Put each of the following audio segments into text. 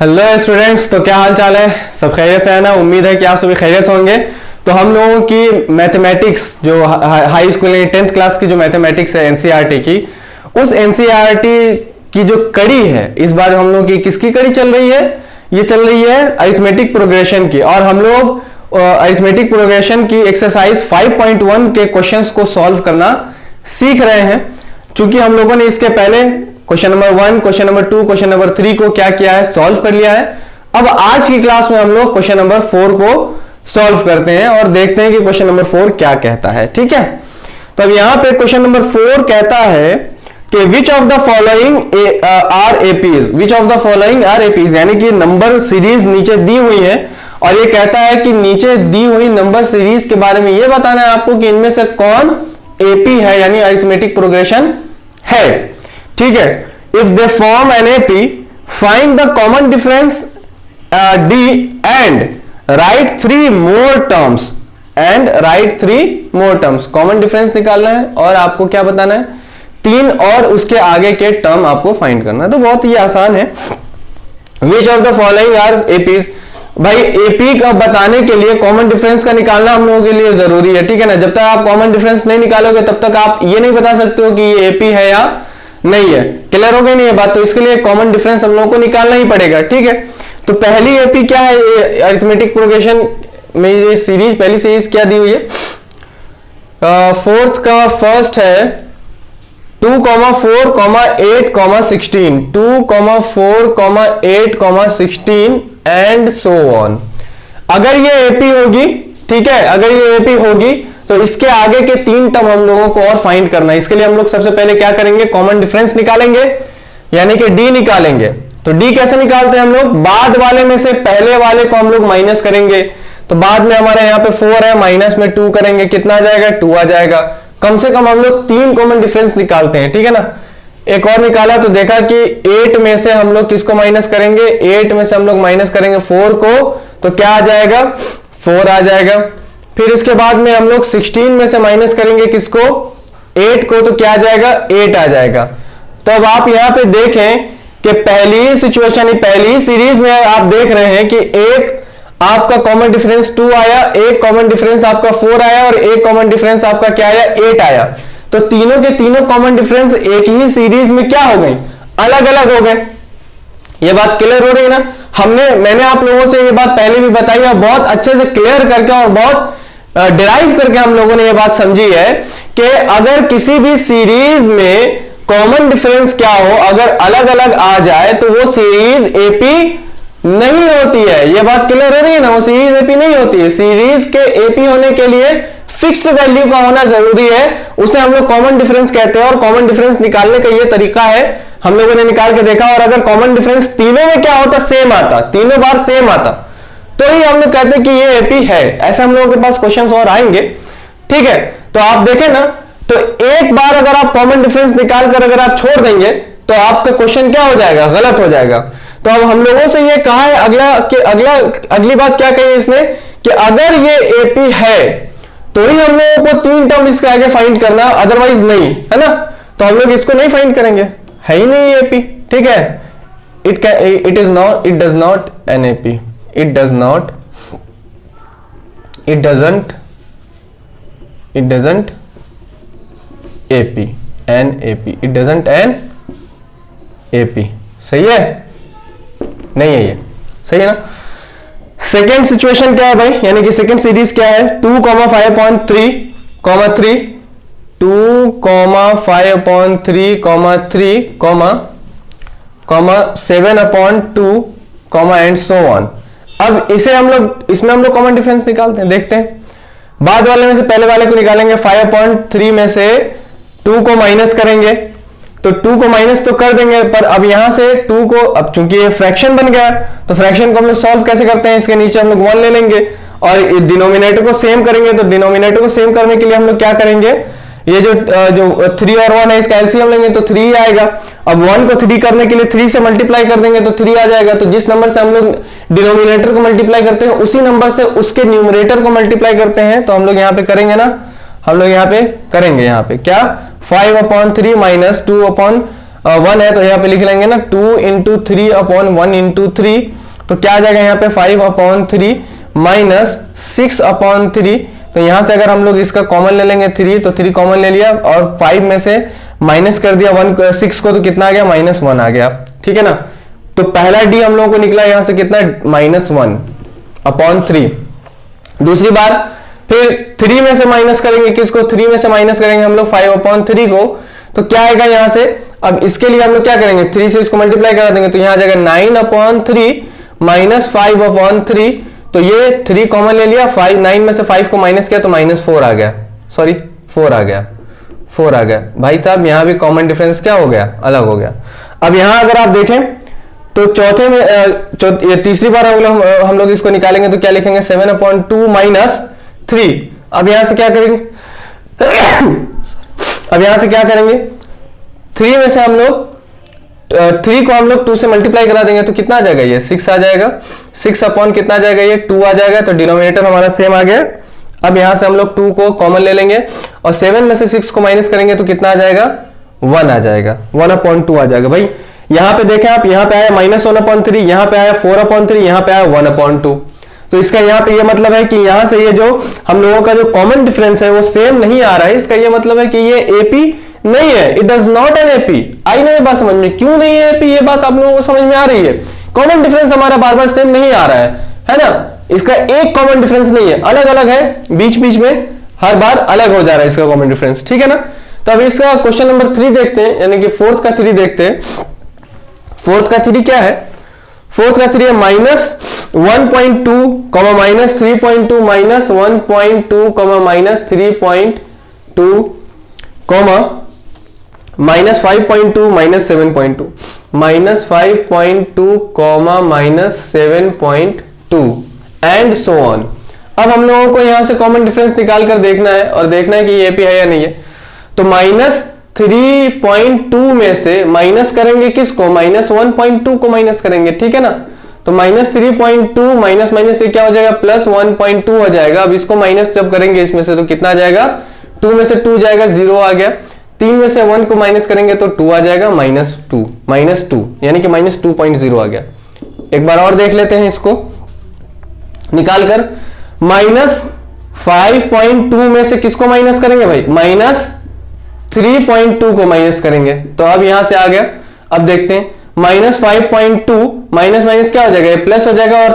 Hello students, तो क्या हाल चाल है? सब खैरियत से है ना? उम्मीद है कि आप सभी खैरियत से होंगे। तो हम लोगों की मैथमेटिक्स जो हाई स्कूल यानी 10th क्लास की जो मैथमेटिक्स है एनसीईआरटी की, उस एनसीईआरटी की जो कड़ी है, इस बार हम लोग की किसकी कड़ी चल रही है? ये चल रही है अरिथमेटिक प्रोग्रेशन की। और हम लोग अरिथमेटिक प्रोग्रेशन की एक्सरसाइज 5.1 के क्वेश्चंस को सॉल्व करना सीख रहे हैं। चूंकि हम लोगों ने इसके पहले question number 1, question number 2, question number 3 को क्या किया है? सॉल्व कर लिया है। अब आज की क्लास में हम लोग क्वेश्चन नंबर 4 को सॉल्व करते हैं और देखते हैं कि क्वेश्चन नंबर 4 क्या कहता है। ठीक है, तो अब यहां पे क्वेश्चन नंबर 4 कहता है कि which of the following are APs, which of the following are APs, यानी कि नंबर सीरीज नीचे दी हुई है और ये कहता है कि नीचे दी हुई नंबर सीरीज के बारे में ये बताना है आपको कि इनमें से कौन एपी है, यानी अरिथमेटिक प्रोग्रेशन है। ठीक है, if they form an AP find the common difference D and right 3 more terms, and right 3 more terms. Common difference निकालना है और आपको क्या बताना है? 3 और उसके आगे के टर्म आपको फाइंड करना है। तो बहुत ही आसान है। Which of the following are APs, भाई एपी का बताने के लिए कॉमन डिफरेंस का निकालना हम लोगों के लिए जरूरी है। ठीक है ना, जब तक आप कॉमन डिफरेंस नहीं निकालोगे तब तक आप ये नहीं बता सकते हो कि ये एपी है या नहीं है। क्लियर हो गई नहीं है बात? तो इसके लिए कॉमन डिफरेंस हम लोगों को निकालना ही पड़ेगा। ठीक है, तो पहली एपी क्या है अरिथमेटिक प्रोग्रेशन में? ये सीरीज, पहली सीरीज क्या दी हुई है? फोर्थ का फर्स्ट है 2, 4, 8, 16, 2, 4, 8, 16 एंड सो ऑन। अगर ये एपी होगी, ठीक है, अगर ये एपी होगी तो इसके आगे के 3 टर्म हम लोगों को और फाइंड करना है। इसके लिए हम लोग सबसे पहले क्या करेंगे? कॉमन डिफरेंस निकालेंगे, यानी कि डी निकालेंगे। तो डी कैसे निकालते हैं हम लोग? बाद वाले में से पहले वाले को हम लोग माइनस करेंगे। तो बाद में हमारे यहाँ पे 4 है, माइनस में 2 करेंगे, कितना आ जाएगा? 2 आ जाएगा। कम से कम हम लोग 3 कॉमन डिफरेंस निकालते हैं। ठीक है ना, एक और निकाला तो देखा कि 8 में से हम लोग किसको माइनस करेंगे? 8 में से हम लोग माइनस करेंगे 4 को, तो क्या आ जाएगा? 4 आ जाएगा। फिर इसके बाद में हम लोग 16 में से माइनस करेंगे किसको? 8 को, तो क्या आ जाएगा? 8 आ जाएगा। तो अब आप यहां पे देखें कि पहली सिचुएशन, पहली सीरीज में आप देख रहे हैं कि एक आपका कॉमन डिफरेंस 2 आया, एक कॉमन डिफरेंस आपका 4 आया और एक कॉमन डिफरेंस आपका क्या आया? 8 आया। तो तीनों के तीनों कॉमन डिफरेंस एक ही सीरीज में क्या हो गए? अलग अलग हो गए। ये बात क्लियर हो रही है ना? मैंने आप लोगों से ये बात पहले भी बताई है, बहुत अच्छे से क्लियर करके और बहुत डिराइव करके हम लोगों ने ये बात समझी है कि अगर किसी भी सीरीज में कॉमन डिफरेंस क्या हो, अगर अलग अलग आ जाए तो वो सीरीज एपी नहीं होती है। ये बात क्लियर हो रही है ना? वो सीरीज एपी नहीं होती है। सीरीज के एपी होने के लिए फिक्स्ड वैल्यू का होना जरूरी है, उसे हम लोग कॉमन डिफरेंस कहते हैं। और कॉमन डिफरेंस निकालने का ये तरीका है, हम लोगों ने निकाल के देखा। और अगर कॉमन डिफरेंस तीनों में क्या होता? सेम आता, तीनों बार सेम आता, तो ही हम लोग कहते हैं कि ये एपी है। ऐसे हम लोगों के पास क्वेश्चंस और आएंगे। ठीक है, तो आप देखें ना, तो एक बार अगर आप कॉमन डिफरेंस निकाल कर अगर आप छोड़ देंगे तो आपका क्वेश्चन क्या हो जाएगा? गलत हो जाएगा। तो अब हम लोगों से ये कहा है अगली बात क्या कही इसने कि अगर ये एपी है तो ही हम लोगों को 3 टर्म इसके आगे फाइंड करना, अदरवाइज नहीं, है ना? तो हम लोग इसको नहीं फाइंड करेंगे, है ही नहीं एपी। ठीक है, it does not an AP, it doesn't AP, an AP, it doesn't an AP। सही है? नहीं है ये, सही है ना? सेकेंड सिचुएशन क्या है भाई, यानी कि सेकेंड सीरीज क्या है? 2, 5.3, 3, 2, 5.3, 7/2, एंड सो ऑन। अब इसमें हम लोग कॉमन डिफरेंस निकालते हैं, देखते हैं। बाद वाले में से पहले वाले को निकालेंगे। 5.3 में से 2 को माइनस करेंगे, तो 2 को माइनस तो कर देंगे, पर अब यहां से 2 को, अब चूंकि ये फ्रैक्शन बन गया तो फ्रैक्शन को हम लोग सॉल्व कैसे करते हैं? इसके नीचे हम लोग 1 ले लेंगे और डिनोमिनेटर को सेम करेंगे। तो डिनोमिनेटर को सेम करने के लिए हम लोग क्या करेंगे? ये जो 3 और 1 है, इसका एलसीएम लेंगे तो 3 आएगा। अब 1 को 3 करने के लिए 3 से मल्टीप्लाई कर देंगे तो 3 आ जाएगा। तो जिस नंबर से हम लोग डिनोमिनेटर को मल्टीप्लाई करते हैं उसी नंबर से उसके न्यूमरेटर को मल्टीप्लाई करते हैं। तो हम लोग यहाँ पे करेंगे ना, हम लोग यहाँ पे करेंगे, यहाँ पे क्या? 5/3 माइनस 2 1 है तो यहाँ पे लिख लेंगे ना 2 इंटू 3 अपॉन 1 इंटू 3, तो क्या आ जाएगा यहाँ पे 5 अपॉन 3 माइनस 6 अपॉन 3। तो यहाँ से अगर हम लोग इसका कॉमन ले लेंगे 3, तो 3 कॉमन ले लिया और 5 में से माइनस कर दिया 6 को, तो कितना आ गया -1 आ गया, ठीक है ना। तो पहला डी हम लोगों को निकला यहाँ से कितना -1 अपॉन 3। दूसरी बार फिर 3 में से माइनस करेंगे, किसको 3 में से माइनस करेंगे हम लोग 5 अपॉन 3 को, तो क्या आएगा यहाँ से। अब इसके लिए हम लोग क्या करेंगे 3 से इसको मल्टीप्लाई करा देंगे, तो यहाँ आ जाएगा 9 अपॉन 3 माइनस 5 अपॉन 3। तो ये 3 कॉमन ले लिया, 9 में से 5 को माइनस किया तो -4 आ गया, सॉरी 4 आ गया, 4 आ गया भाई साहब। यहाँ भी कॉमन डिफरेंस क्या हो गया, अलग हो गया। अब यहाँ अगर आप देखें तो चौथे में ये तीसरी बार हम लोग इसको निकालेंगे तो क्या लिखेंगे 7 अपॉन 2 माइनस 3। अब यहां से क्या करेंगे अब यहां से क्या करेंगे 3 में से हम लोग 3 को हम लोग 2 से मल्टीप्लाई करा देंगे तो कितना आ जाएगा, ये 6 आ जाएगा। 6 अपॉन कितना आ जाएगा, ये 2 आ जाएगा। तो डिनोमिनेटर हमारा सेम आ गया। अब यहां से हम लोग 2 को कॉमन ले लेंगे और 7 में से 6 को माइनस करेंगे तो कितना आ जाएगा 1 आ जाएगा, 1/2 आ जाएगा। भाई यहां पे देखें आप, यहां पे आया -1/3, यहां पे आया 4/3, यहां पे आया 1/2। तो इसका यहाँ पे ये मतलब है कि यहां से ये जो हम लोगों का जो कॉमन डिफरेंस है वो सेम नहीं आ रहा है। इसका ये मतलब है कि ये एपी नहीं है, it does not an AP. आई ना ये बात समझ में, क्यों नहीं है एपी, ये बात आप लोगों को समझ में आ रही है। कॉमन डिफरेंस हमारा बार बार सेम नहीं आ रहा है ना। इसका एक कॉमन डिफरेंस नहीं है, अलग अलग है, बीच बीच में हर बार अलग हो जा रहा है इसका कॉमन डिफरेंस, ठीक है ना। तो अब इसका क्वेश्चन नंबर 3 देखते हैं, यानी कि फोर्थ का 3 देखते हैं। फोर्थ का 3 क्या है, फोर्थ का 3 है -1.2, -3.2, -1.2, -3.2, -5.2, -7.2, -5.2, -7.2 एंड सो ऑन। अब हम लोगों को यहां से कॉमन डिफरेंस निकाल कर देखना है और देखना है कि ये एपी है या नहीं है। तो -3.2 में से माइनस करेंगे किसको, -1.2 को माइनस करेंगे, ठीक है ना। तो -3.2 माइनस माइनस से क्या हो जाएगा +1.2 हो जाएगा। अब इसको माइनस जब करेंगे इसमें से तो कितना आ जाएगा, 2 में से 2 जाएगा 0 आ गया। 3 में से 1 को माइनस करेंगे तो 2 आ जाएगा, -2 यानी कि -2.0 आ गया। एक बार और देख लेते हैं इसको निकालकर। -5.2 में से किसको माइनस करेंगे भाई, -3.2 को माइनस करेंगे। तो अब यहां से आ गया। अब देखते हैं -5.2 माइनस माइनस क्या हो जाएगा, प्लस हो जाएगा और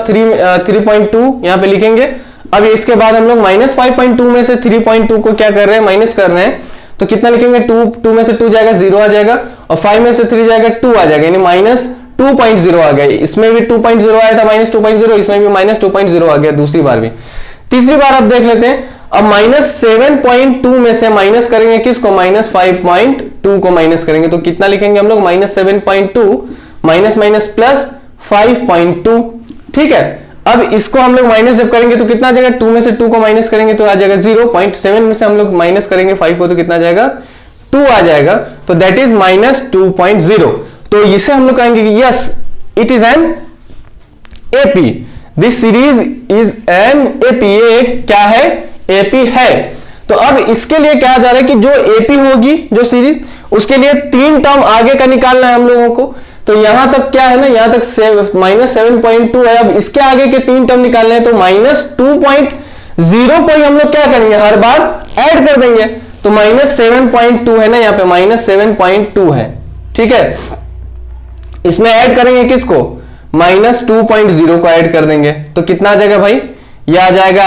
3.2 यहां पे लिखेंगे। अब इसके बाद हम लोग -5.2 में से 3.2 को क्या कर रहे हैं, माइनस कर रहे हैं। तो कितना लिखेंगे, 2 में से 2 जाएगा 0 आ जाएगा और 5 में से 3 जाएगा 2 आ जाएगा, यानी -2.0 आ गया। इसमें भी 2.0 आया था -2.0, इसमें भी -2.0 आ गया दूसरी बार भी। तीसरी बार आप देख लेते हैं। अब -7.2 में से माइनस करेंगे किसको, -5.2 को माइनस करेंगे तो कितना लिखेंगे हम लोग, -7.2 माइनस माइनस प्लस 5.2, ठीक है। अब इसको हम लोग माइनस जब करेंगे तो कितना आ जाएगा, 2 में से 2 को माइनस करेंगे तो आ जाएगा 0.7 में से हम लोग माइनस करेंगे 5 को तो कितना आ जाएगा 2 आ जाएगा। तो दैट इज -2.0। तो इसे हम लोग कहेंगे कि yes it is an AP, this series is an AP. ये क्या है, एपी है। तो अब इसके लिए क्या जा रहा है कि जो एपी होगी जो सीरीज, उसके लिए 3 टर्म आगे का निकालना है हम लोगों को। तो यहां तक क्या है ना, यहां तक -7.2 है। अब इसके आगे के 3 टर्म निकालने हैं तो -2.0 को ही हम लोग क्या करेंगे, हर बार ऐड कर देंगे। तो -7.2 है ना, यहाँ पे -7.2 है, ठीक है। इसमें ऐड करेंगे किसको, -2.0 को ऐड कर देंगे तो कितना आ जाएगा भाई, यह आ जाएगा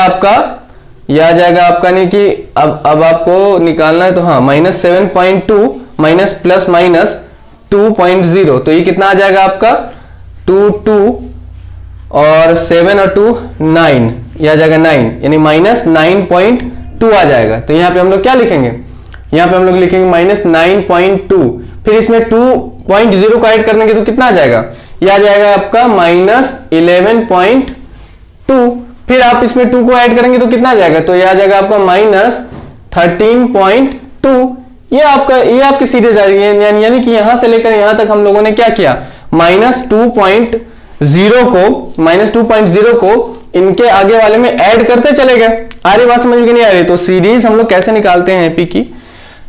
आपका नहीं कि अब आपको निकालना है तो हाँ, -7.2 माइनस प्लस माइनस 2.0 तो ये कितना आ जाएगा आपका 2 और 7 और 2 9, यह आ जाएगा 9, यानी -9.2 आ जाएगा। तो यहाँ पे हम लोग क्या लिखेंगे, यहाँ पे हम लोग लिखेंगे -9.2, फिर इसमें 2.0 को ऐड करने के तो कितना आ जाएगा, यह आ जाएगा आपका -11.2, फिर आप इसमें 2 को ऐड करेंगे तो कितना आ जाएगा, तो यह आ जाएगा आपका -13.2। ये आपकी सीरीज आ रही है, यानी कि यहां से लेकर यहां तक हम लोगों ने क्या किया, -2.0 को इनके आगे वाले में ऐड करते चले गए। आ रही बात समझ में नहीं आ रही। तो सीरीज हम लोग कैसे निकालते हैं एपी की,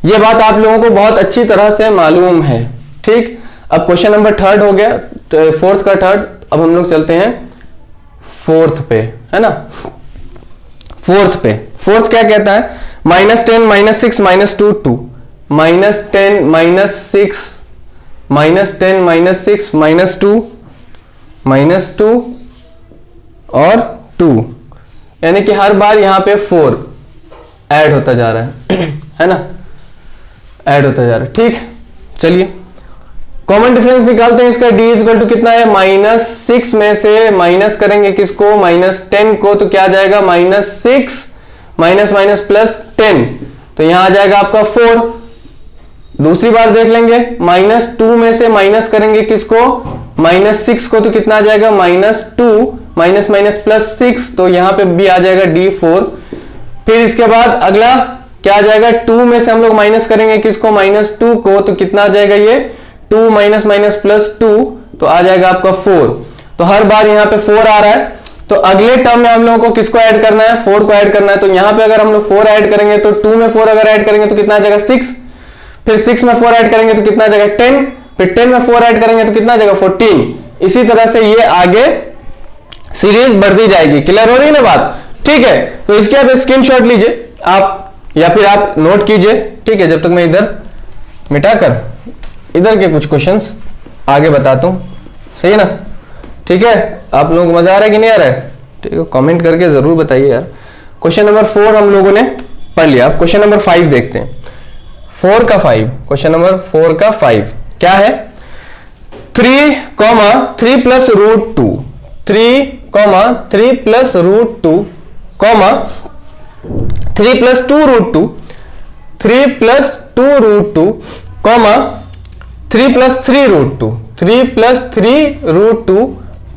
ये बात आप लोगों को बहुत अच्छी तरह से मालूम है, ठीक, अब क्वेश्चन नंबर थर्ड हो गया, फोर्थ का थर्ड। अब हम लोग चलते हैं फोर्थ पे, है ना। फोर्थ पे, फोर्थ क्या कहता है, -10 -6 -2 2, -10 -6 -10 -6 -2 और 2, यानी कि हर बार यहां पे 4 ऐड होता जा रहा है ना, ऐड होता जा रहा है। ठीक, चलिए कॉमन डिफरेंस निकालते हैं इसका। d इक्वल टू कितना है, -6 में से माइनस करेंगे किसको, -10 को, तो क्या आ जाएगा, -6 माइनस प्लस 10, तो यहां आ जाएगा आपका 4। दूसरी बार देख लेंगे, -2 में से माइनस करेंगे किसको, -6 को, तो कितना आ जाएगा, -2 माइनस प्लस 6, तो यहां पे भी आ जाएगा D4। फिर इसके बाद अगला क्या आ जाएगा, 2 में से हम लोग माइनस करेंगे किसको, -2 को, तो कितना आ जाएगा ये 2 माइनस प्लस 2, तो आ जाएगा आपका 4। तो हर बार यहाँ पे 4 आ रहा है, तो अगले टर्म में हम लोगों को किसको ऐड करना है, 4 को ऐड करना है। तो यहाँ पे अगर हम लोग 4 ऐड करेंगे तो 2 में 4 अगर ऐड करेंगे तो कितना आ जाएगा 6, फिर 6 में 4 ऐड करेंगे तो कितना आ जाएगा 10, फिर 10 में 4 ऐड करेंगे तो कितना आ जाएगा 14। इसी तरह से ये आगे सीरीज बढ़ती जाएगी। क्लियर हो रही है ना बात, ठीक है। तो इसके आप स्क्रीनशॉट लीजिए आप, या फिर आप नोट कीजिए, ठीक है, जब तक मैं इधर मिटाकर इधर के कुछ क्वेश्चंस आगे बताता हूं, सही है ना, ठीक है। आप लोगों को मजा आ रहा है कि नहीं आ रहा है, ठीक है, कमेंट करके जरूर बताइए यार। क्वेश्चन नंबर 4 हम लोगों ने पढ़ लिया, अब क्वेश्चन नंबर 5 देखते हैं। 4 का 5, क्वेश्चन नंबर 4 का 5 क्या है, 3, 3 plus root 2, 3 plus root 2, 3 plus 2 root 2, 3 plus 2 root 2, 3 plus 3 root 2, 3 plus 3 root 2,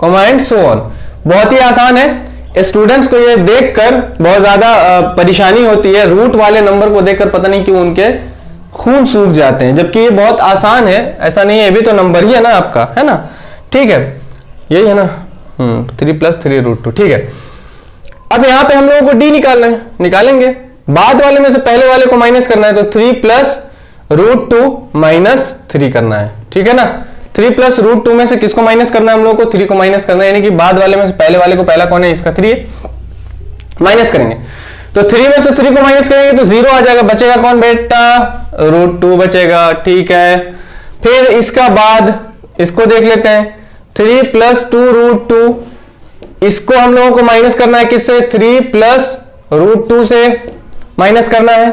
and so on. बहुत ही आसान है, स्टूडेंट्स को ये देखकर बहुत ज्यादा परेशानी होती है, रूट वाले नंबर को देखकर पता नहीं क्यों उनके खून सूख जाते हैं, जबकि ये बहुत आसान है। ऐसा नहीं है, ये भी तो नंबर ही है ना आपका, है ना, ठीक है, यही है ना, 3 प्लस 3 रूट 2, ठीक है। अब यहां पे हम लोगों को d निकालना है, निकालेंगे। बाद वाले में से पहले वाले को माइनस करना है, तो 3 प्लस रूट 2 माइनस 3 करना है, ठीक है ना। 3 प्लस रूट 2 में से किसको माइनस करना है, हम लोग को 3 को माइनस करना है, यानी कि बाद वाले में से पहले वाले को, पहला कौन है, इसका 3 है, माइनस करेंगे। तो 3 में से 3 को माइनस करेंगे तो 0 आ जाएगा, बचेगा कौन बेटा, रूट 2 बचेगा, ठीक है। फिर इसका बाद इसको देख लेते हैं, 3 प्लस 2 रूट 2, इसको हम लोगों को माइनस करना है किससे, 3 प्लस रूट 2 से माइनस करना है,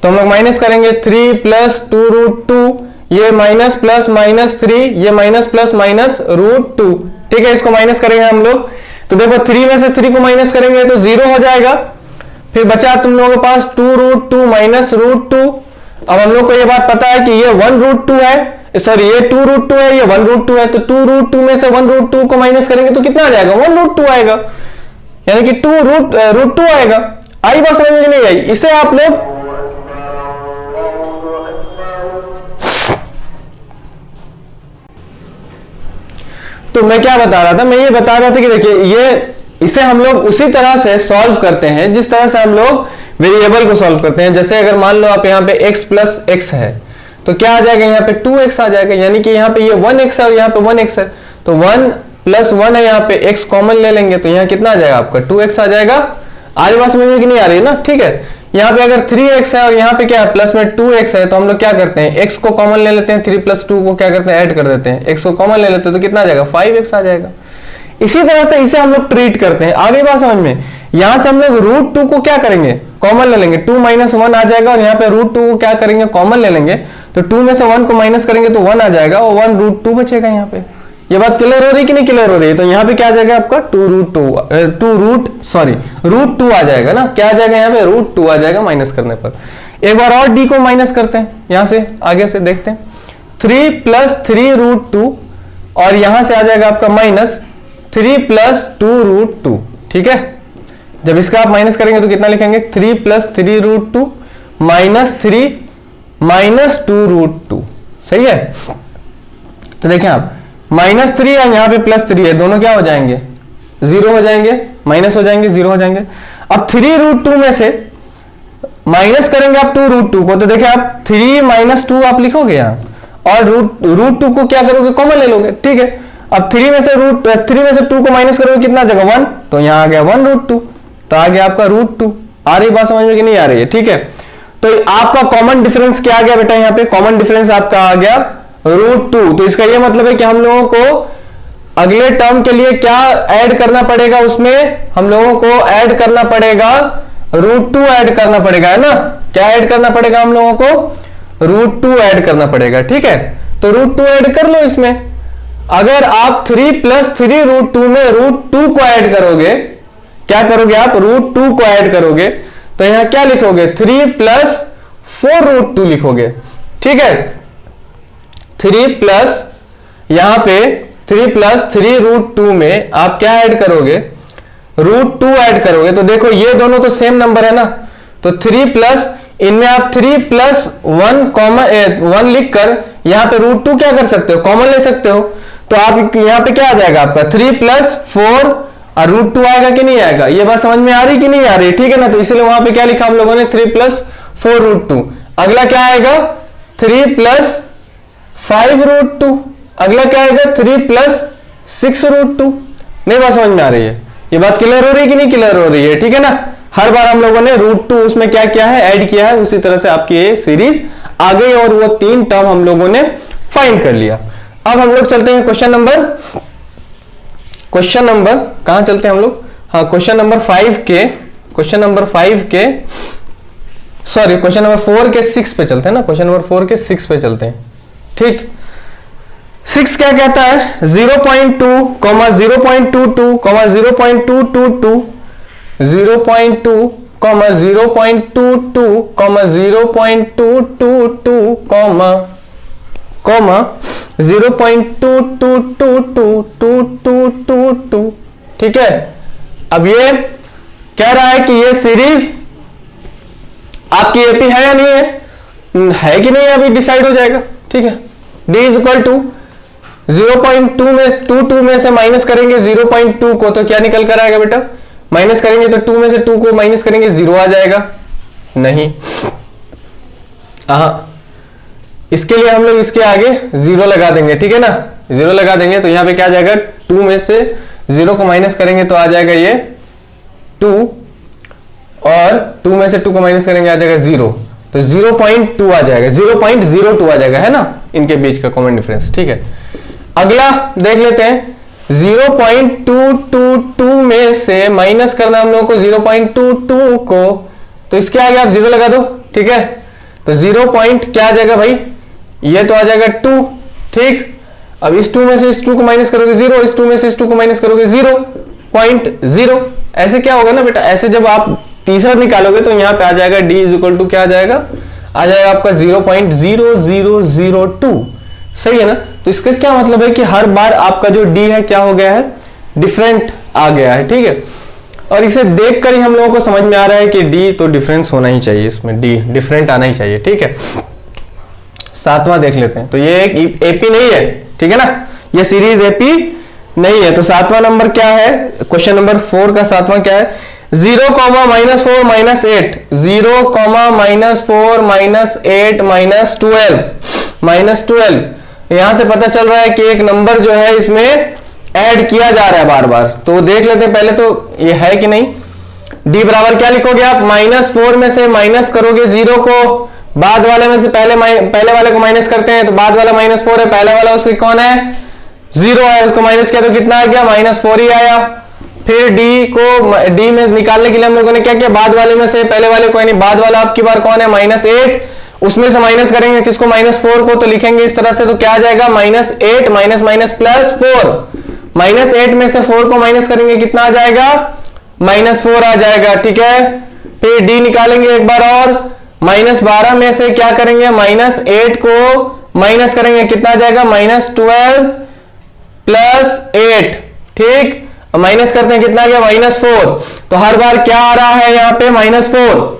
तो हम लोग माइनस करेंगे 3 प्लस 2 रूट 2, ये माइनस प्लस माइनस 3, ये माइनस प्लस माइनस रूट 2, ठीक है। इसको माइनस करेंगे हम लोग, तो देखो 3 में से 3 को माइनस करेंगे तो 0 हो जाएगा। फिर बचा तुम लोगों के पास 2 रूट 2 माइनस रूट 2। अब हम लोग को ये बात पता है कि ये 1 रूट 2 है, सॉरी ये 2 रूट 2 है, ये 1 रूट 2 है, तो 2 रूट 2 में से 1 रूट 2 को माइनस करेंगे तो कितना आ जाएगा, 1 रूट 2 आएगा, यानी कि 2 रूट 2 आएगा। आई बात समझ में नहीं आई, इसे आप लोग तो मैं क्या बता रहा था, मैं ये बता रहा था कि देखिए ये इसे हम लोग उसी तरह से सॉल्व करते हैं जिस तरह से हम लोग वेरिएबल को सॉल्व करते हैं। जैसे अगर मान लो आप यहाँ पे x प्लस x है तो क्या आ जाएगा, यहाँ पे 2x आ जाएगा, यानी कि यहाँ पे ये 1x है और यहाँ पे 1x है, तो 1 प्लस 1 है, यहाँ पे x कॉमन ले लेंगे तो यहाँ कितना आ जाएगा आपका 2x आ जाएगा। आज बात समझ में कि नहीं आ रही है ना, ठीक है। यहाँ पे अगर 3x है और यहाँ पे क्या है प्लस में 2x है, तो हम लोग क्या करते हैं x को कॉमन ले लेते हैं, 3 प्लस 2 को क्या करते हैं ऐड कर देते हैं, x को कॉमन ले लेते हैं तो कितना आ जाएगा 5x आ जाएगा। इसी तरह से इसे हम लोग ट्रीट करते हैं। आगे बात समझ में, यहां से हम लोग रूट 2 को क्या करेंगे कॉमन ले लेंगे, 2 माइनस 1 आ जाएगा और यहाँ पे रूट 2 को क्या करेंगे कॉमन ले लेंगे, तो 2 में से 1 को माइनस करेंगे तो 1 आ जाएगा और 1 रूट 2 बचेगा। यहाँ पे ये बात क्लियर हो रही है कि नहीं क्लियर हो रही है, तो यहाँ पे क्या आ जाएगा आपका रूट 2 आ जाएगा ना, क्या आ जाएगा यहाँ पे रूट 2 आ जाएगा माइनस करने पर। एक बार और डी को माइनस करते हैं, यहां से आगे से देखते हैं, 3 प्लस 3 रूट 2 और यहां से आ जाएगा आपका माइनस 3 प्लस 2 रूट 2, ठीक है। जब इसका आप माइनस करेंगे तो कितना लिखेंगे 3 plus 3 root 2 minus 3 minus 2 root 2, सही है। तो देखें आप -3 और यहाँ पे +3 है, दोनों क्या हो जाएंगे 0 हो जाएंगे, माइनस हो जाएंगे 0 हो जाएंगे। अब 3 रूट 2 में से माइनस करेंगे आप 2 रूट 2 को, तो देखिए आप 3 माइनस 2 आप लिखोगे यहाँ, और रूट टू को क्या करोगे, कॉमन ले लोगे, ठीक है। अब 3 में से 2 को माइनस करोगे, कितना जगह 1, तो यहां आ गया 1 रूट 2, तो आ गया आपका रूट 2। आ रही बात समझ में कि नहीं आ रही है, ठीक है। तो आपका कॉमन डिफरेंस क्या आ गया बेटा, यहाँ पे कॉमन डिफरेंस आपका आ गया रूट 2। तो इसका ये मतलब है कि हम लोगों को अगले टर्म के लिए क्या ऐड करना पड़ेगा, उसमें हम लोगों को ऐड करना पड़ेगा रूट 2 ऐड करना पड़ेगा, है ना। क्या ऐड करना पड़ेगा हम लोगों को, रूट 2 ऐड करना पड़ेगा, ठीक है। तो रूट 2 ऐड कर लो इसमें। अगर आप 3 + 3 रूट 2 में रूट 2 को ऐड करोगे, क्या करोगे आप, रूट 2 को ऐड करोगे, तो यहां क्या लिखोगे, 3 + 4 रूट 2 लिखोगे, ठीक है। 3 प्लस यहां पे 3 + 3 रूट 2 में आप क्या ऐड करोगे, रूट 2 ऐड करोगे। तो देखो ये दोनों तो सेम नंबर है ना, तो 3 प्लस इनमें आप 3 + 1 लिखकर यहां पे रूट 2 क्या कर सकते हो, कॉमन ले सकते हो। तो आप यहां पे क्या आ जाएगा आपका 3 + 4 और रूट 2 आएगा कि नहीं आएगा, ये बात समझ में आ रही कि नहीं आ रही, ठीक है ना। तो इसलिए वहां पे क्या लिखा हम लोगों ने, 3 + 4 रूट 2। अगला क्या आएगा, 3 + 5 रूट 2। अगला क्या आएगा, 3 + 6 रूट 2। नहीं बात समझ में आ रही है, ये बात क्लियर हो रही है कि नहीं क्लियर हो रही है, ठीक है ना। हर बार हम लोगों ने रूट 2 उसमें क्या किया है, ऐड किया है, उसी तरह से आपकी ये सीरीज आ गई और वो 3 टर्म हम लोगों ने फाइंड कर लिया। अब हम लोग चलते हैं क्वेश्चन नंबर कहां चलते हैं हम लोग, हाँ क्वेश्चन नंबर 4 के 6 पे चलते हैं ना, क्वेश्चन नंबर 4 के 6 पे चलते हैं, ठीक। 6 क्या कहता है, 0.2, 0.22, 0.222, 0.2, 0.22, 0.222, 0.22222, ठीक है। अब ये कह रहा है कि ये सीरीज आपकी एपी है या नहीं है कि नहीं, अभी डिसाइड हो जाएगा, ठीक है। d = 0.2 में 22 में से माइनस करेंगे 0.2 को, तो क्या निकल कर आएगा बेटा, माइनस करेंगे तो 2 में से 2 को माइनस करेंगे 0 आ जाएगा, नहीं। इसके लिए हम लोग इसके आगे 0 लगा देंगे, ठीक है ना, 0 लगा देंगे तो यहां पे क्या आ जाएगा, 2 में से 0 को माइनस करेंगे तो आ जाएगा ये 2, और 2 में से 2 को माइनस करेंगे आ जाएगा 0, तो 0.2 आ जाएगा, 0.02 आ जाएगा, है ना, इनके बीच का कॉमन डिफरेंस, ठीक है। अगला देख लेते हैं, 0.222 में से माइनस करना हम लोगों को 0.22 को, तो इसके आगे आप 0 लगा दो, ठीक है। तो 0 पॉइंट क्या आ जाएगा भाई, ये तो आ जाएगा 2, ठीक। अब इस 2 में से इस 2 को माइनस करोगे 0, इस 2 में से इस 2 को माइनस करोगे 0.0, ऐसे क्या होगा ना बेटा, ऐसे जब आप तीसरा निकालोगे तो यहां पे आ जाएगा d = क्या आ जाएगा आपका 0.0002, सही है ना। तो इसका क्या मतलब है कि हर बार आपका जो d है क्या हो गया है, डिफरेंट आ गया है, ठीक है। और इसे देखकर ही हम लोगों को समझ में आ रहा है कि d तो डिफरेंस होना ही चाहिए, इसमें d डिफरेंट आना ही चाहिए, ठीक है। 7वां देख लेते हैं, तो ये एक एपी नहीं है, ठीक है ना, ये सीरीज एपी नहीं है। तो 7वां नंबर क्या है, क्वेश्चन नंबर 4 का 7वां क्या है, 0, -4 -8, 0, -4 -8 -12 यहां से पता चल रहा है कि एक नंबर जो है इसमें ऐड किया जा रहा है बार बार। तो देख लेते हैं पहले तो ये है कि नहीं। d बराबर क्या लिखोगे आप, -4 में से माइनस करोगे 0 को, बाद वाले में से पहले वाले को माइनस करते हैं, तो बाद वाला -4 है, पहला वाला उसकी कौन है, 0 है, उसको माइनस किया तो कितना आ गया, -4 ही आया। फिर d में निकालने के लिए हम लोगों ने क्या किया, बाद वाले में से पहले वाले को, यानी बाद वाला आपकी बार कौन है, -8, उसमें से माइनस करेंगे किसको, -4 को, तो लिखेंगे इस तरह से, तो क्या आ जाएगा, -8 +4, -8 में से 4 को माइनस करेंगे कितना आ जाएगा, -4 आ जाएगा, ठीक है। फिर d निकालेंगे एक बार और, -12 में से क्या करेंगे, -8 को माइनस करेंगे कितना आ जाएगा, -12 +8, ठीक। माइनस करते हैं कितना आ गया, -4। तो हर बार क्या आ रहा है यहाँ पे, -4,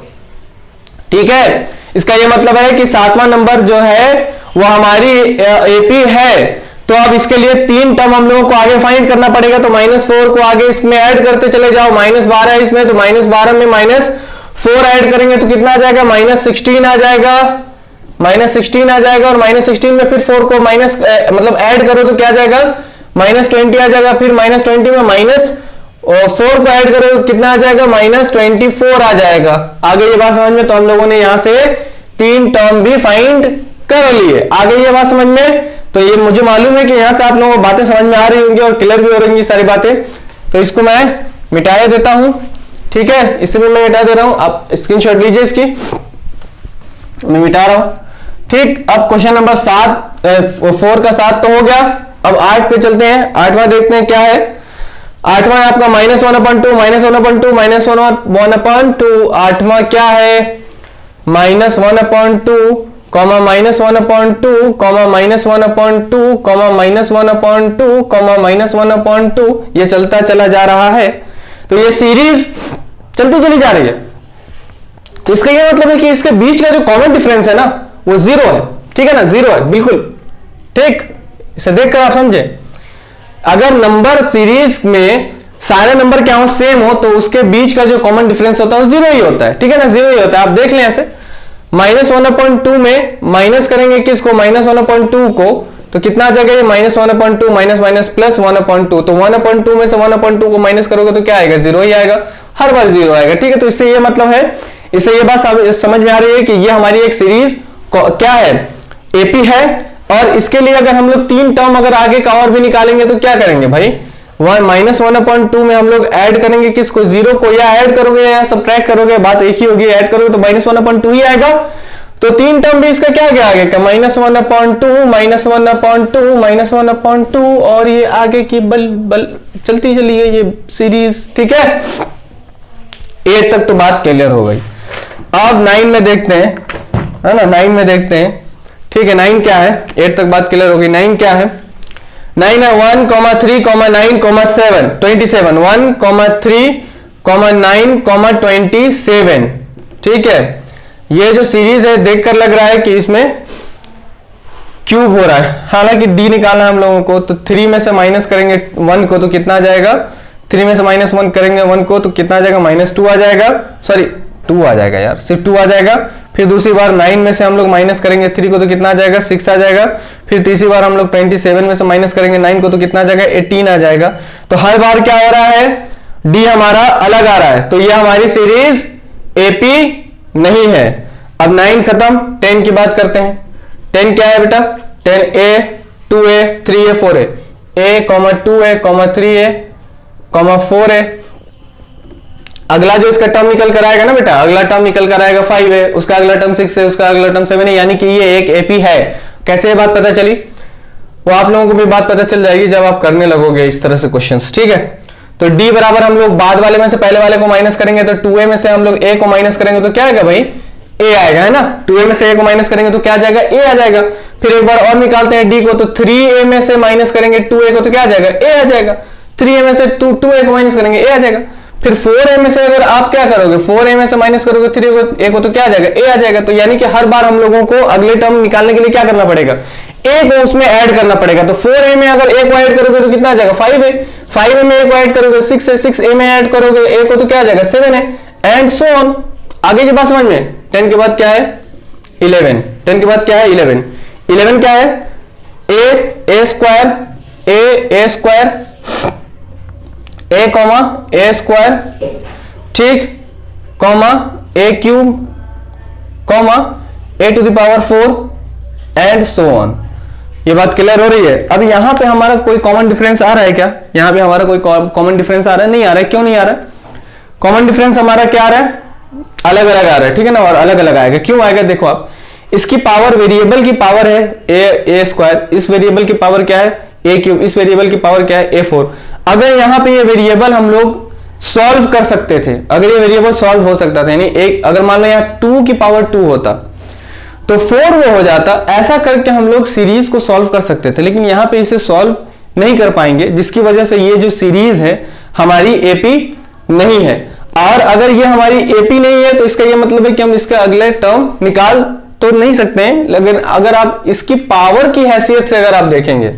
ठीक है। इसका ये मतलब है कि 7वां नंबर जो है वो हमारी एपी है। तो अब इसके लिए 3 टर्म हम लोगों को आगे फाइंड करना पड़ेगा, तो -4 को आगे इसमें ऐड करते चले जाओ, -12 है इसमें, तो -12 में -4 ऐड करेंगे तो कितना आ जाएगा, -16 आ जाएगा, -16 आ जाएगा, और -16 में फिर 4 को माइनस मतलब ऐड करो तो क्या आ जाएगा, -20 आ जाएगा, फिर -20 में -4 को ऐड करो तो कितना आ जाएगा, -24 आ जाएगा। आगे ये बात समझ में? तो हम लोगों ने यहां से 3 टर्म भी फाइंड कर लिए। आगे ये बात समझ में? तो ये मुझे मालूम है कि यहां से आप लोगों को बातें समझ में आ रही होंगी और क्लियर भी हो रही सारी बातें। तो इसको मैं मिटा देता हूं, ठीक है, इसे भी मैं मिटा दे रहा हूं, आप स्क्रीनशॉट लीजिए इसकी, मैं मिटा रहा हूं। ठीक, अब क्वेश्चन नंबर 4 का 7 तो हो गया। अब 8 पे चलते हैं। 8वां देखते हैं क्या है। 8वां है आपका -1/2, -1/2, -1/2, -1/2। 8वां क्या है, -1/2, -1/2, -1/2, -1/2, -1/2, ये चलता चला जा रहा है। तो ये सीरीज चलती चली जा रही है। तो इसका ये मतलब है कि इसके बीच का जो कॉमन डिफरेंस है ना वो 0 है, ठीक है ना, 0 है बिल्कुल। ठीक, इसे देखकर आप समझे, अगर नंबर सीरीज में सारे नंबर क्या हो, सेम हो, तो उसके बीच का जो कॉमन डिफरेंस होता है वो 0 ही होता है, ठीक है ना, 0 ही होता है। आप देख लें ऐसे, -1/2 में माइनस करेंगे किसको, -1/2 को, तो कितना आ जाएगा ये, -1/2 माइनस प्लस 1/2। तो 1/2 में से 1/2 को माइनस करोगे तो क्या आएगा, 0 ही आएगा, हर बार 0 आएगा, ठीक है। तो इससे ये मतलब है, इससे ये बात समझ में आ रही है कि ये हमारी एक सीरीज क्या है, एपी है। और इसके लिए अगर हम लोग 3 टर्म अगर आगे का और भी निकालेंगे तो क्या करेंगे भाई, -1/2 में हम लोग ऐड करेंगे किसको, 0 को, या ऐड करोगे या सब्ट्रैक्ट करोगे, बात एक ही होगी, ऐड करोगे तो -1/2 ही आएगा। तो 3 टर्म भी इसका क्या क्या आगे का, -1/2, और ये आगे की बल चलती चली है ये सीरीज, ठीक है। 8 तक तो बात क्लियर हो गई। अब 9 में देखते हैं, है ना, 9 में देखते हैं, ठीक है। 9 क्या है, 8 तक बात क्लियर हो गई। 9 क्या है, 9 है 1, 3, 9, 7, 27, 1, 3, 9, 27, ठीक है। ये जो सीरीज है देखकर लग रहा है कि इसमें क्यूब हो रहा है, हालांकि डी निकालना है हम लोगों को। तो 3 में से माइनस करेंगे 1 को तो कितना आ जाएगा, 3 में से -1 करेंगे 1 को तो कितना आ जाएगा, -2 आ जाएगा, सॉरी 2 आ जाएगा यार, सिर्फ 2 आ जाएगा। फिर दूसरी बार 9 में से हम लोग माइनस करेंगे 3 को तो कितना आ जाएगा, 6 आ जाएगा। फिर तीसरी बार हम लोग 27 में से माइनस करेंगे 9 को तो कितना आ जाएगा, 18 आ जाएगा। तो हर बार क्या हो रहा है, डी हमारा अलग आ रहा है, तो ये हमारी सीरीज एपी नहीं है। अब 9 खत्म, 10 की बात करते हैं। 10 क्या है बेटा, 10a, 2a, 3a, 4a, a, 2a, 3a, 4a। अगला जो इसका टर्म निकल कर आएगा ना बेटा, अगला टर्म निकल कर आएगा 5 है, उसका अगला टर्म 6 है, उसका अगला टर्म 7 है, यानी कि ये एक एपी है। कैसे ये बात पता चली, वो आप लोगों को भी बात पता चल जाएगी जब आप करने लगोगे इस तरह से क्वेश्चंस, ठीक है। तो डी बराबर हम लोग बाद वाले में से पहले वाले को माइनस करेंगे, तो 2a में से हम लोग a को माइनस करेंगे तो क्या आएगा भाई, a आएगा, है ना। 2a में से a को माइनस करेंगे तो क्या आ जाएगा, a आ जाएगा। फिर एक बार और निकालते हैं d को, तो 3a में से माइनस करेंगे 2a को तो क्या आ जाएगा, a आ जाएगा। 3a में से 2a को माइनस करेंगे a आ जाएगा। फिर 4a में से अगर आप क्या करोगे, 4a में से माइनस करोगे 3a को तो क्या आ जाएगा, a आ जाएगा। तो यानी कि हर बार हम लोगों को अगले टर्म निकालने के लिए क्या करना पड़ेगा, a को उसमें ऐड करना पड़ेगा। तो 4a में अगर a को ऐड करोगे तो कितना आ जाएगा, 5 है। 5a में a को ऐड करोगे 6 है, 6a में ऐड करोगे a को तो क्या आ जाएगा, 7 है, एंड सो ऑन। आगे की बात समझ में। 10 के बाद क्या है, 11। 10 के बाद क्या है, 11। 11 क्या है, a square, a square, a square, ठीक, comma a cube, comma a⁴ and so on. ये बात क्लियर हो रही है। अब यहां पे हमारा कोई कॉमन डिफरेंस आ रहा है क्या, यहां पे हमारा कोई कॉमन डिफरेंस आ रहा है, नहीं आ रहा है। क्यों नहीं आ रहा है, कॉमन डिफरेंस हमारा क्या आ रहा है, अलग अलग आ रहा है, ठीक है ना, और अलग अलग आएगा। क्यों आएगा, देखो आप, इसकी पावर, वेरिएबल की पावर है a स्क्वायर, इस वेरिएबल की पावर क्या है, a क्यूब, इस वेरिएबल की पावर क्या है, a4। अगर यहां पे ये वेरिएबल हम लोग सॉल्व कर सकते थे, अगर ये वेरिएबल सॉल्व हो सकता था, यानी एक, अगर मान लो यहाँ 2 की पावर 2 होता तो 4 वो हो जाता, ऐसा करके हम लोग सीरीज को सॉल्व कर सकते थे। लेकिन यहां पे इसे सॉल्व नहीं कर पाएंगे, जिसकी वजह से ये जो सीरीज है हमारी एपी नहीं है। और अगर ये हमारी एपी नहीं है तो इसका ये मतलब है कि हम इसका अगले टर्म निकाल तो नहीं सकते हैं। लेकिन अगर आप इसकी पावर की हैसियत से अगर आप देखेंगे,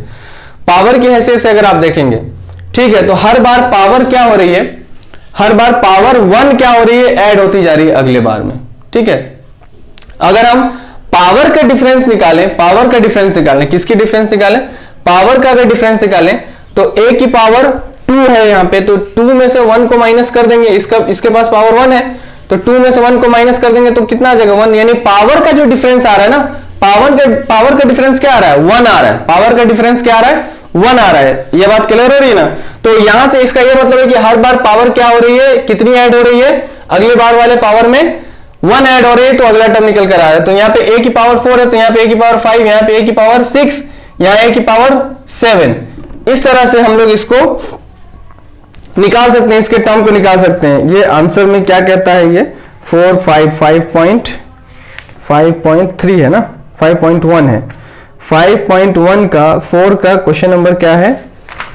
पावर की हैसियत से अगर आप देखेंगे, ठीक है, तो हर बार पावर क्या हो रही है, हर बार पावर 1 क्या हो रही है, ऐड होती जा रही है अगले बार में, ठीक है। अगर हम पावर का डिफरेंस निकालें, पावर का डिफरेंस निकालें, किसकी डिफरेंस निकालें, पावर का अगर डिफरेंस निकालें तो a की पावर 2 है यहाँ पे, तो 2 में से 1 को माइनस कर देंगे, इसके पास पावर 1 है तो 2 में से 1 को माइनस कर देंगे तो कितना आ जाएगा 1, यानी पावर का जो डिफरेंस आ रहा है ना, पावर का डिफरेंस क्या आ रहा है 1 आ रहा है, पावर का डिफरेंस क्या आ रहा है 1 आ रहा है। ये बात क्लियर हो रही है ना। तो यहां से इसका ये मतलब है कि हर बार पावर क्या हो रही है, कितनी ऐड हो रही है, अगली बार वाले पावर में 1 ऐड हो रही है, तो अगला टर्म निकल कर आ रहा है। तो यहाँ पे a की पावर 4 है तो यहाँ पे a की पावर 5, यहाँ पे a की पावर 6, यहाँ a की पावर 7। इस तरह से हम लोग इसको निकाल सकते हैं, इसके टर्म को निकाल सकते हैं। ये आंसर में क्या कहता है, ये 5.3 है ना, 5.1 है। 5.1 का 4 का क्वेश्चन नंबर क्या है,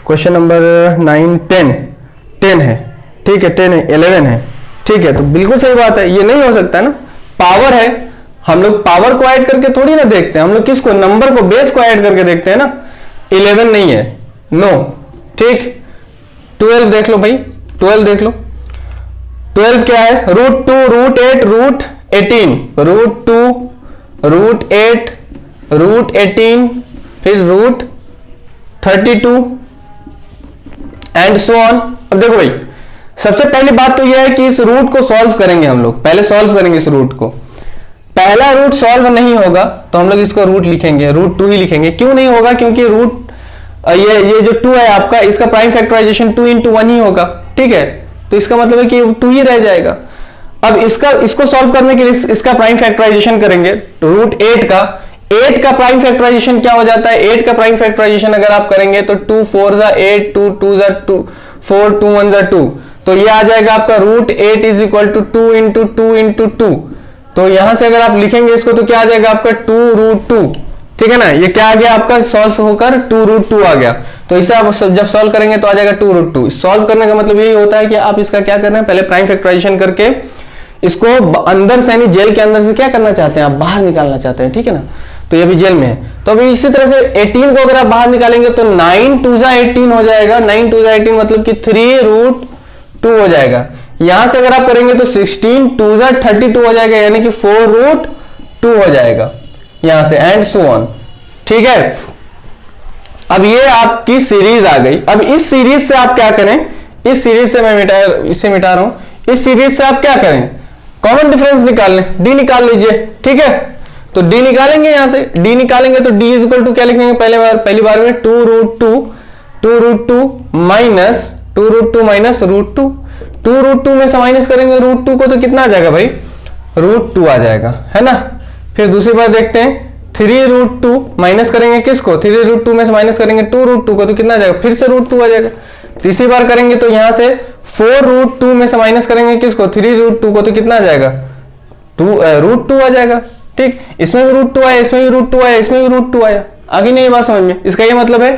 क्वेश्चन नंबर 9 10 है, ठीक है, 10 है, 11 है, ठीक है। तो बिल्कुल सही बात है, ये नहीं हो सकता ना, पावर है, हम लोग पावर को ऐड करके थोड़ी ना देखते हैं, हम लोग किसको, नंबर को, बेस को ऐड करके देखते हैं ना। 11 नहीं है, नो, ठीक। 12 देख लो भाई, 12 देख लो, 12 क्या है, √2, √8, √18, √2, √8, √18, फिर √32 एंड सो ऑन। अब देखो भाई, सबसे पहली बात तो यह है कि इस रूट को सॉल्व करेंगे हम लोग, पहले सॉल्व करेंगे इस रूट को। पहला रूट सॉल्व नहीं होगा तो हम लोग इसको रूट लिखेंगे, √2 ही लिखेंगे। क्यों नहीं होगा, क्योंकि ये जो 2 है आपका, इसका प्राइम फैक्टराइजेशन 2 × 1 ही होगा, ठीक है। तो इसका मतलब है कि 2 ही रह जाएगा। अब इसको सॉल्व करने के लिए इसका प्राइम फैक्टराइजेशन करेंगे, √8 का। 8 का प्राइम फैक्टराइजेशन क्या हो जाता है, 8 का प्राइम फैक्टराइजेशन अगर आप करेंगे तो 2 4 = 8, 2 2 = 2, 4 2 1 = 2, तो ये आ जाएगा आपका √8 = 2 × 2 × 2। तो यहां से अगर आप लिखेंगे इसको तो क्या आ जाएगा आपका 2√2, ठीक है ना। ये क्या आ गया आपका, सॉल्व होकर 2√2 आ गया। तो इसे आप जब सॉल्व करेंगे तो आ जाएगा 2√2। सॉल्व करने का मतलब यही होता है कि आप इसका क्या कर रहे हैं, पहले प्राइम फैक्टराइजेशन करके इसको अंदर से, यानी जेल के अंदर से क्या करना चाहते हैं, आप बाहर निकालना चाहते हैं, ठीक है ना। तो ये भी जेल में है। तो अभी इसी तरह से 18 को अगर आप बाहर निकालेंगे तो 9 2 = 18 हो जाएगा, 9 2 = 18 मतलब कि 3√2 हो जाएगा। यहां से अगर आप करेंगे तो 16 2 = 32 हो जाएगा, यानी कि 4√2 हो जाएगा यहां से, एंड सो ऑन, ठीक है। अब ये आपकी सीरीज आ गई। अब इस सीरीज से आप क्या करें, इस सीरीज से मैं इसे मिटा रहा हूं, इस सीरीज से आप क्या करें, कॉमन डिफरेंस निकाल लें, डी निकाल लीजिए, ठीक है। तो डी निकालेंगे, यहां से डी निकालेंगे तो डी = क्या लिखेंगे, पहली बार में 2√2 माइनस √2 2√2 में से माइनस करेंगे √2 को तो कितना आ जाएगा भाई, √2 आ जाएगा, है ना। फिर दूसरी बार देखते हैं, 3√2 माइनस करेंगे किसको, 3√2 में से माइनस करेंगे 2√2 को तो कितना आ जाएगा, फिर से √2 आ जाएगा। तीसरी बार करेंगे तो यहां से 4√2 में से माइनस करेंगे किसको, 3√2 को तो कितना आ जाएगा, √2 आ जाएगा, ठीक। इसमें भी √2 आया, इसमें भी √2 आया, इसमें भी √2 आया। आगे नहीं बात समझ में। इसका ये मतलब है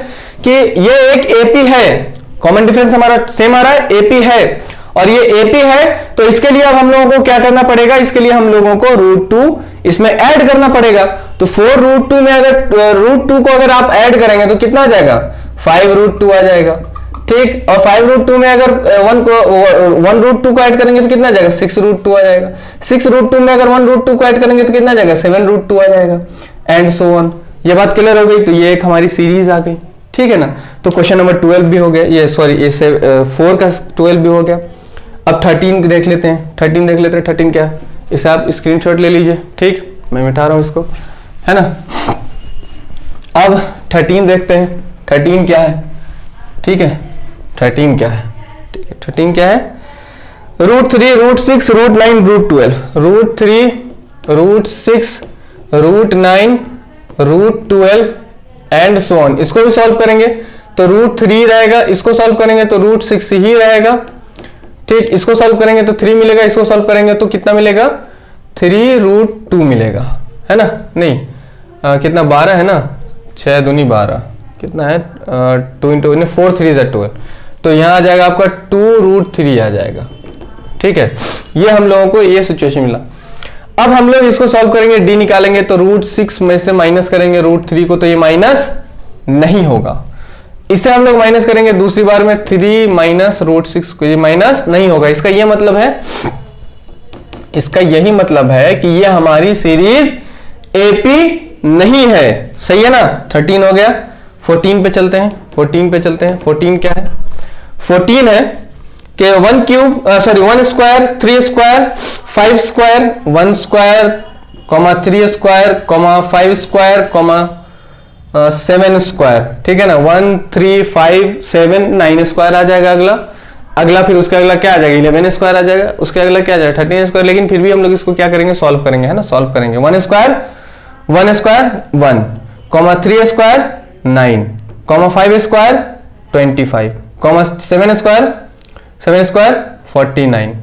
कि ये एक एपी है, कॉमन डिफरेंस हमारा सेम आ रहा है, एपी है, और ये एपी है। तो इसके लिए अब हम लोगों को क्या करना पड़ेगा, इसके लिए हम लोगों को √2 इसमें ऐड करना पड़ेगा। तो 4√2 में अगर √2 को अगर आप ऐड करेंगे तो कितना आ जाएगा, 5√2 आ जाएगा, ठीक। और 5√2 में अगर 1√2 को ऐड करेंगे तो कितना आ जाएगा, 6√2 आ जाएगा। 6√2 में अगर 1√2 को ऐड करेंगे तो कितना आ जाएगा, 7√2 आ जाएगा, एंड सो ऑन। ये बात क्लियर हो गई। तो ये एक हमारी सीरीज आ गई, ठीक है ना। तो क्वेश्चन नंबर 12 भी हो गया, ये सॉरी ये 4 का 12 भी हो गया। अब 13 देख लेते हैं, 13 देख लेते हैं। 13 क्या है, इसे आप स्क्रीनशॉट ले लीजिए, ठीक, मैं मिटा रहा हूं इसको, है ना। अब 13 देखते हैं, 13 क्या है, ठीक है। 13 क्या है, ठीक है। 13 क्या है, √3 √6 √9 √12, √3 √6 √9 √12 एंड सो ऑन। इसको भी सॉल्व करेंगे तो √3 रहेगा, इसको सॉल्व करेंगे तो √6 ही रहेगा, ठीक। इसको सॉल्व करेंगे तो 3 मिलेगा, इसको सॉल्व करेंगे तो कितना मिलेगा, 3√2 मिलेगा, है ना। नहीं कितना, 12 है ना, 6 दूनी 12, कितना है 2 × 4 3 = 12, तो यहाँ आ जाएगा आपका 2√3 आ जाएगा, ठीक है। ये हम लोगों को ये सिचुएशन मिला। अब हम लोग इसको सॉल्व करेंगे, डी निकालेंगे तो √6 में से माइनस करेंगे √3 को, तो ये माइनस नहीं होगा। इससे हम लोग माइनस करेंगे दूसरी बार में 3 माइनस √6 को, ये माइनस नहीं होगा। इसका ये मतलब है, इसका यही मतलब है कि ये हमारी सीरीज एपी नहीं है, सही है ना। 13 हो गया। 14 पे चलते हैं, 14 पे चलते हैं। 14 क्या है? 14 है कि 1 cube sorry 1 square 3 square 5 square 1 square 3 square 5 square 7 square, ठीक है ना। 1 3 5 7 9 स्क्वायर आ जाएगा अगला फिर उसका अगला क्या आ जाएगा? 11 स्क्वायर आ जाएगा। उसके अगला क्या आ जाएगा? 13 स्क्वायर। लेकिन फिर भी हम लोग इसको क्या करेंगे? सॉल्व करेंगे, है ना। सॉल्व करेंगे। 1 square 1 square 1 3 square 9 5 square 25 7 square 49।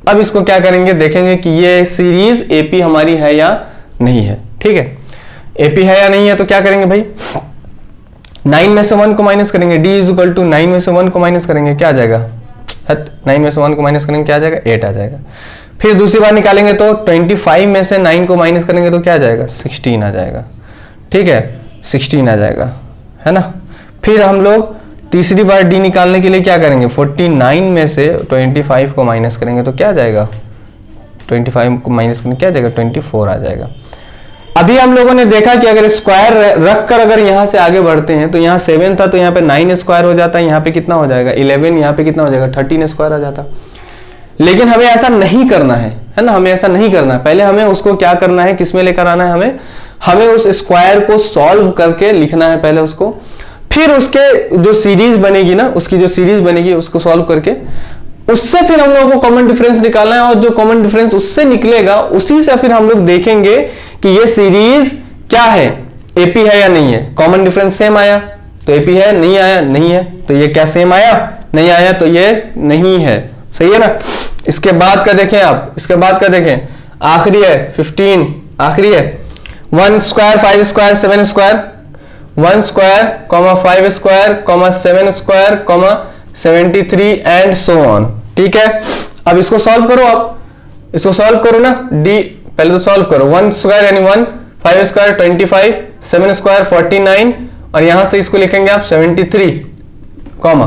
अब इसको क्या करेंगे? देखेंगे कि ये सीरीज एपी हमारी है या नहीं है, ठीक है। एपी है या नहीं है तो क्या करेंगे भाई? 9 में से 1 को माइनस करेंगे। d इज इक्वल टू 9 में से 1 को माइनस करेंगे, क्या आ जाएगा? 9 में से 1 को माइनस करेंगे, क्या आ जाएगा? 8 आ जाएगा। फिर दूसरी बार निकालेंगे तो 25 में से 9 को माइनस करेंगे तो क्या आ जाएगा? 16 आ जाएगा, ठीक है। 16 आ जाएगा, है ना। फिर हम लोग तीसरी बार d निकालने के लिए क्या करेंगे? 49 में से 25 को माइनस करेंगे तो क्या आ जाएगा? 25 को माइनस करेंगे, क्या आ जाएगा? 24 आ जाएगा। अभी हम लोगों ने देखा कि अगर स्क्वायर रखकर अगर यहां से आगे बढ़ते हैं तो यहाँ 7 था तो यहाँ पे 9 स्क्वायर हो जाता है, यहाँ पे कितना हो जाएगा? 11, यहाँ पे कितना हो जाएगा? 13 स्क्वायर आ जाता। लेकिन हमें ऐसा नहीं करना है ना। हमें ऐसा नहीं करना है। पहले हमें उसको क्या करना है? किस में लेकर आना है? हमें उस स्क्वायर को सॉल्व करके लिखना है पहले उसको। फिर उसके जो सीरीज बनेगी ना, उसकी जो सीरीज बनेगी उसको सॉल्व करके उससे फिर हम लोगों को कॉमन डिफरेंस निकालना है। और जो कॉमन डिफरेंस उससे निकलेगा उसी से फिर हम लोग देखेंगे कि ये सीरीज क्या है, एपी है या नहीं है। कॉमन डिफरेंस सेम आया तो एपी है, नहीं आया नहीं है। तो ये क्या सेम आया? नहीं आया तो ये नहीं है, सही है ना। इसके बाद का देखें आप, इसके बाद का देखें, आखिरी है 15, आखिरी है 1 square 5 square 7 square 1 square 5 square 7 square 73 and so on, ठीक है। अब इसको सॉल्व करो, आप इसको सॉल्व करो ना। डी पहले तो सॉल्व करो। 1 स्क्वायर यानी 1 5 स्क्वायर 25 7 स्क्वायर 49 और यहां से इसको लिखेंगे आप 73 कॉमा।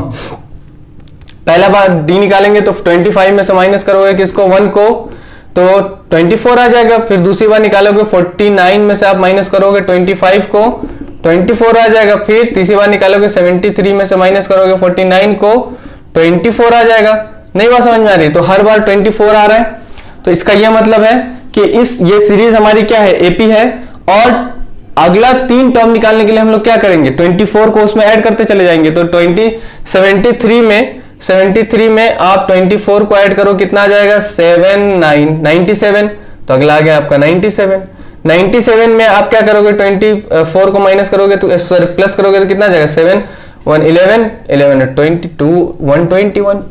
पहला बार डी निकालेंगे तो 25 में से माइनस करोगे किसको? 1 को, तो 24 आ जाएगा। फिर दूसरी बार निकालोगे 49 में से आप माइनस करोगे 25 को, 24 आ जाएगा। फिर तीसरी बार निकालोगे 73 में से माइनस करोगे 49 को, 24 आ जाएगा। नहीं बात समझ में आ रही? तो हर बार 24 आ रहा है। तो इसका यह मतलब है कि ये सीरीज हमारी क्या है? एपी है। और अगला 3 टर्म निकालने के लिए हम लोग क्या करेंगे? 24 को उसमें ऐड करते चले जाएंगे। तो 73 में आप 24 को ऐड करो, कितना आ जाएगा? 97। तो अगला आ गया आपका 97 में आप क्या करोगे? 24 को माइनस करोगे तो सॉरी प्लस करोगे तो कितना आ जाएगा? 7 1 11 22 121,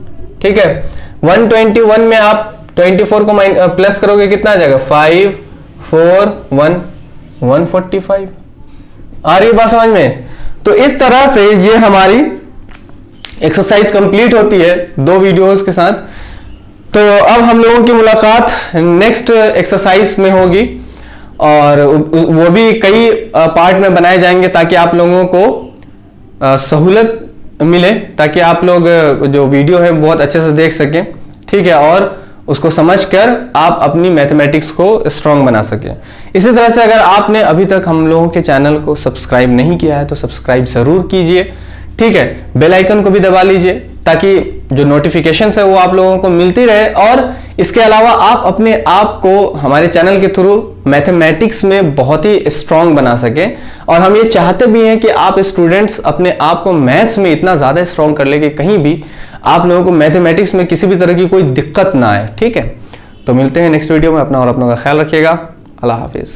ठीक है। 121 में आप 24 को प्लस करोगे कितना आ जाएगा? 5 4 1 145। आ रही बात समझ में? तो इस तरह से ये हमारी एक्सरसाइज कंप्लीट होती है 2 वीडियोस के साथ। तो अब हम लोगों की मुलाकात नेक्स्ट एक्सरसाइज में होगी और वो भी कई पार्ट में बनाए जाएंगे ताकि आप लोगों को सहूलत मिले, ताकि आप लोग जो वीडियो है बहुत अच्छे से देख सकें, ठीक है, और उसको समझकर आप अपनी मैथमेटिक्स को स्ट्रांग बना सकें। इसी तरह से अगर आपने अभी तक हम लोगों के चैनल को सब्सक्राइब नहीं किया है तो सब्सक्राइब जरूर कीजिए, ठीक है। बेल आइकन को भी दबा लीजिए ताकि जो नोटिफिकेशंस है वो आप लोगों को मिलती रहे। और इसके अलावा आप अपने आप को हमारे चैनल के थ्रू मैथमेटिक्स में बहुत ही स्ट्रांग बना सकें। और हम ये चाहते भी हैं कि आप स्टूडेंट्स अपने आप को मैथ्स में इतना ज़्यादा स्ट्रांग कर ले कि कहीं भी आप लोगों को मैथमेटिक्स में किसी भी तरह की कोई दिक्कत ना आए, ठीक है। तो मिलते हैं नेक्स्ट वीडियो में। अपना और अपनों का ख्याल रखिएगा। अल्लाह हाफिज़।